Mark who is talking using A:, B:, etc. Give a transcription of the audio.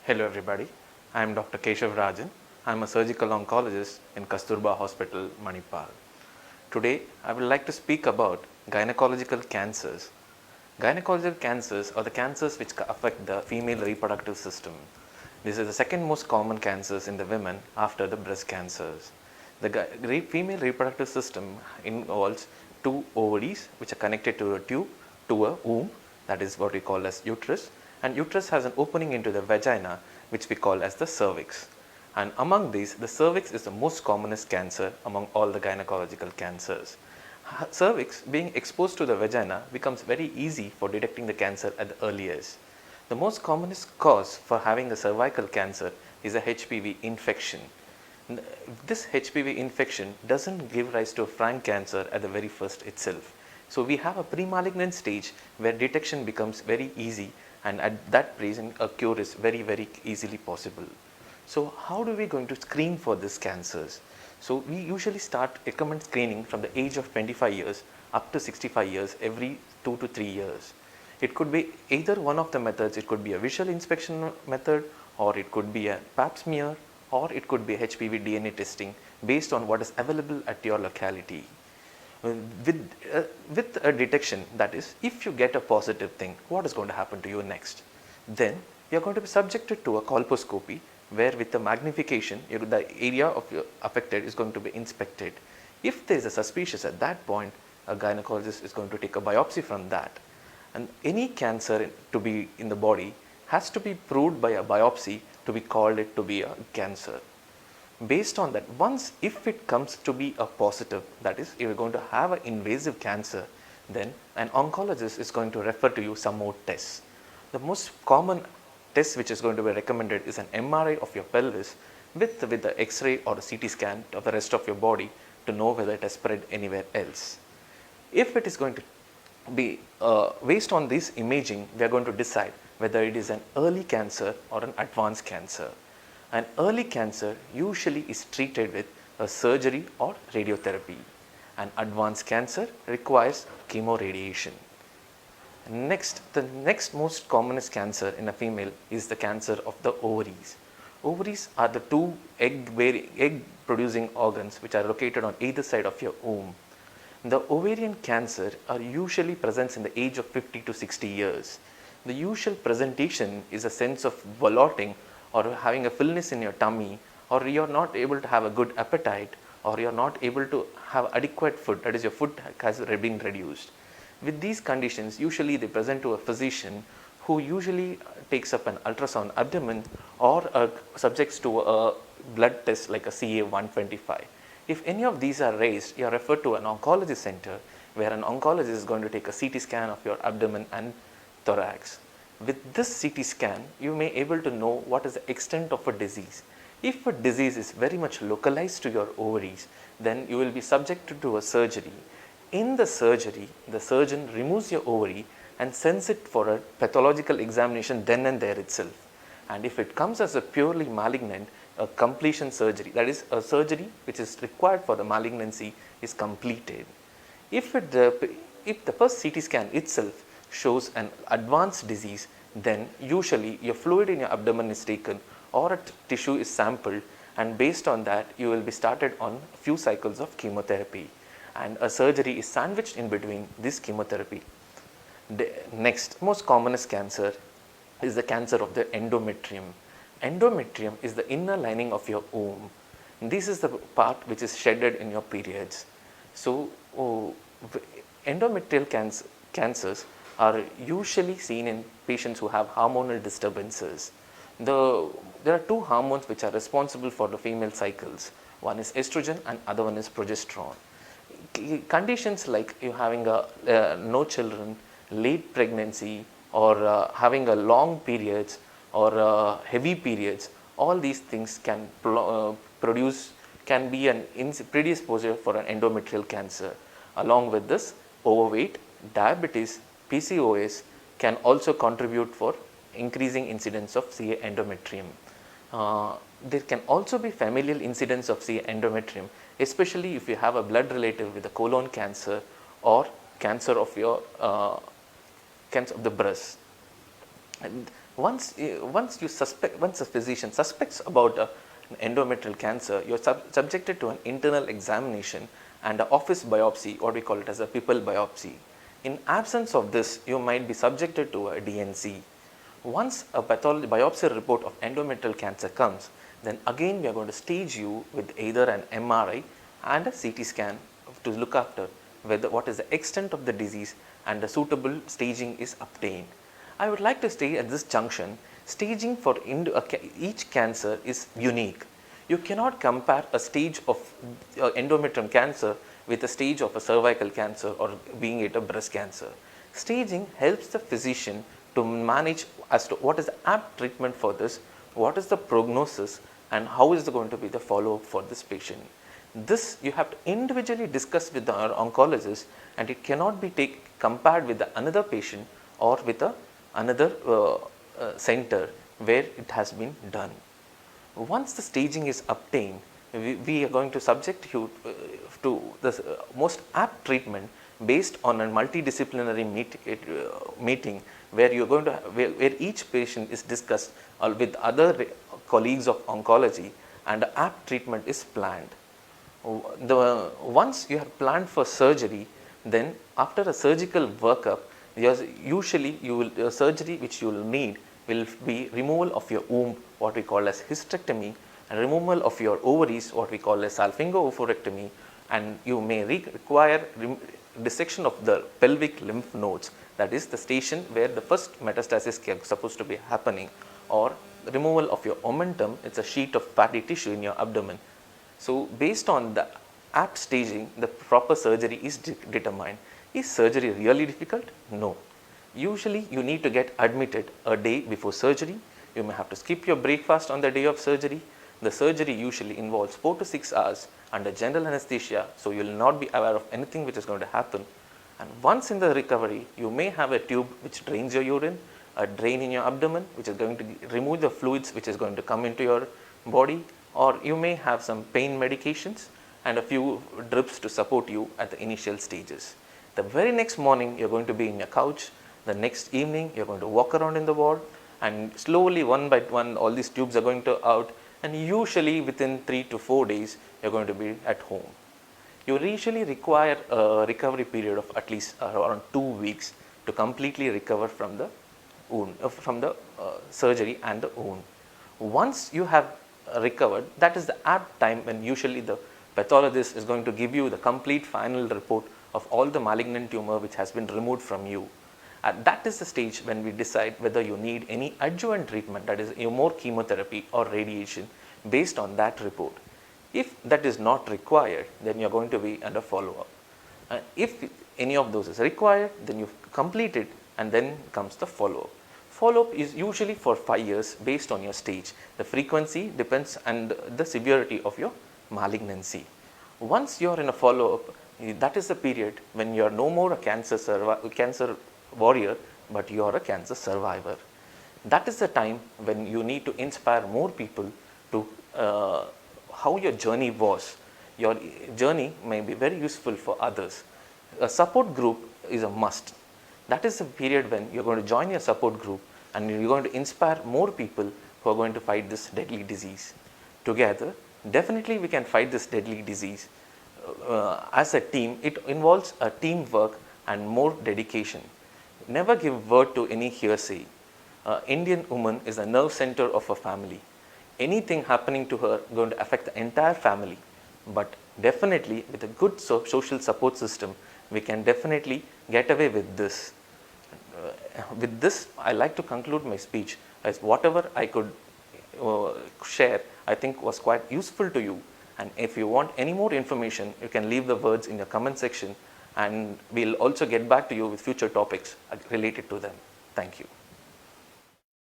A: Hello everybody, I am Dr. Keshav Rajan. I am a surgical oncologist in Kasturba Hospital, Manipal. Today I would like to speak about gynecological cancers. Gynecological cancers are the cancers which affect the female reproductive system. This is the second most common cancers in the women after the breast cancers. The female reproductive system involves two ovaries which are connected to a tube to a womb, that is what we call as uterus, and uterus has an opening into the vagina which we call as the cervix. And among these, the cervix is the most commonest cancer among all the gynecological cancers. Cervix being exposed to the vagina becomes very easy for detecting the cancer at the earliest. The most commonest cause for having a cervical cancer is a HPV infection. This HPV infection doesn't give rise to a frank cancer at the very first itself. So we have a pre-malignant stage where detection becomes very easy, and at that present a cure is very easily possible. So how do we going to screen for these cancers? So we usually recommend screening from the age of 25 years up to 65 years every 2 to 3 years. It could be either one of the methods. It could be a visual inspection method, or it could be a pap smear, or it could be HPV DNA testing based on what is available at your locality. With a detection, that is, if you get a positive thing, what is going to happen to you next? Then you are going to be subjected to a colposcopy, where with the magnification the area of your affected is going to be inspected. If there is a suspicious at that point, a gynecologist is going to take a biopsy from that, and any cancer to be in the body has to be proved by a biopsy to be called it to be a cancer. Based on that, once if it comes to be a positive, that is, if you're going to have an invasive cancer, then an oncologist is going to refer to you some more tests. The most common test which is going to be recommended is an MRI of your pelvis with the X-ray or a CT scan of the rest of your body to know whether it has spread anywhere else. If it is going to be based on this imaging, we are going to decide whether it is an early cancer or an advanced cancer. An early cancer usually is treated with a surgery or radiotherapy. An advanced cancer requires chemoradiation. Next, the next most commonest cancer in a female is the cancer of the ovaries. Ovaries are the two egg producing organs which are located on either side of your womb. The ovarian cancer are usually present in the age of 50 to 60 years. The usual presentation is a sense of bloating or having a fullness in your tummy, or you are not able to have a good appetite, or you are not able to have adequate food, that is, your food has been reduced. With these conditions, usually they present to a physician who usually takes up an ultrasound abdomen or subjects to a blood test like a CA-125. If any of these are raised, you are referred to an oncology center where an oncologist is going to take a CT scan of your abdomen and thorax. With this CT scan, you may able to know what is the extent of a disease. If a disease is very much localized to your ovaries, then you will be subjected to a surgery. In the surgery, the surgeon removes your ovary and sends it for a pathological examination then and there itself. And if it comes as a purely malignant, a completion surgery, that is, a surgery which is required for the malignancy, is completed. If the first CT scan itself shows an advanced disease, then usually your fluid in your abdomen is taken or a tissue is sampled, and based on that you will be started on a few cycles of chemotherapy, and a surgery is sandwiched in between this chemotherapy. The next most commonest cancer is the cancer of the endometrium. Endometrium is the inner lining of your womb. This is the part which is shedded in your periods. So endometrial cancers are usually seen in patients who have hormonal disturbances. There are two hormones which are responsible for the female cycles. One is estrogen and other one is progesterone. Conditions like you having no children, late pregnancy, or having a long periods or heavy periods, all these things can be an predisposer for an endometrial cancer. Along with this, overweight, diabetes, PCOS can also contribute for increasing incidence of CA endometrium. There can also be familial incidence of CA endometrium, especially if you have a blood relative with a colon cancer or cancer of your cancer of the breast. And Once a physician suspects about an endometrial cancer, you're subjected to an internal examination and an office biopsy, or we call it as a pupil biopsy. In absence of this, you might be subjected to a DNC. Once a biopsy report of endometrial cancer comes, then again we are going to stage you with either an MRI and a CT scan to look after what is the extent of the disease, and a suitable staging is obtained. I would like to say at this junction, staging for each cancer is unique. You cannot compare a stage of endometrial cancer with a stage of a cervical cancer or being it a breast cancer. Staging helps the physician to manage as to what is the apt treatment for this, what is the prognosis, and how is going to be the follow-up for this patient. This you have to individually discuss with the oncologist, and it cannot be compared with another patient or with another center where it has been done. Once the staging is obtained, we are going to subject you to the most apt treatment based on a multidisciplinary meeting where you are going to where each patient is discussed with other colleagues of oncology, and the apt treatment is planned. Once you have planned for surgery, then after a surgical workup, usually surgery which you will need will be removal of your womb, what we call as hysterectomy, and removal of your ovaries, what we call as salpingo-oophorectomy, and you may require dissection of the pelvic lymph nodes, that is the station where the first metastasis is supposed to be happening, or removal of your omentum, it's a sheet of fatty tissue in your abdomen. So based on the apt staging, the proper surgery is determined. Is surgery really difficult? No. Usually you need to get admitted a day before surgery. You may have to skip your breakfast on the day of surgery. The surgery usually involves 4 to 6 hours under general anesthesia, so you will not be aware of anything which is going to happen. And once in the recovery, you may have a tube which drains your urine, a drain in your abdomen which is going to remove the fluids which is going to come into your body, or you may have some pain medications and a few drips to support you at the initial stages. The very next morning, you're going to be in your couch. The next evening, you're going to walk around in the ward, and slowly, one by one, all these tubes are going to out, and usually within 3 to 4 days, you're going to be at home. You usually require a recovery period of at least around 2 weeks to completely recover from the wound, surgery and the wound. Once you have recovered, that is the apt time when usually the pathologist is going to give you the complete final report of all the malignant tumor which has been removed from you. And that is the stage when we decide whether you need any adjuvant treatment, that is more chemotherapy or radiation, based on that report. If that is not required, then you are going to be under follow-up. If any of those is required, then you complete it, and then comes the follow-up. Follow-up is usually for 5 years based on your stage. The frequency depends on the severity of your malignancy. Once you are in a follow-up, that is the period when you are no more a cancer warrior, but you are a cancer survivor. That is the time when you need to inspire more people to how your journey was. Your journey may be very useful for others. A support group is a must. That is the period when you're going to join your support group, and you're going to inspire more people who are going to fight this deadly disease. Together, definitely we can fight this deadly disease. As a team, it involves a teamwork and more dedication. Never give word to any hearsay. Indian woman is the nerve center of a family. Anything happening to her is going to affect the entire family. But definitely with a good social support system, we can definitely get away with this. With this, I like to conclude my speech, as whatever I could share, I think was quite useful to you. And if you want any more information, you can leave the words in the comment section, and we'll also get back to you with future topics related to them. Thank you.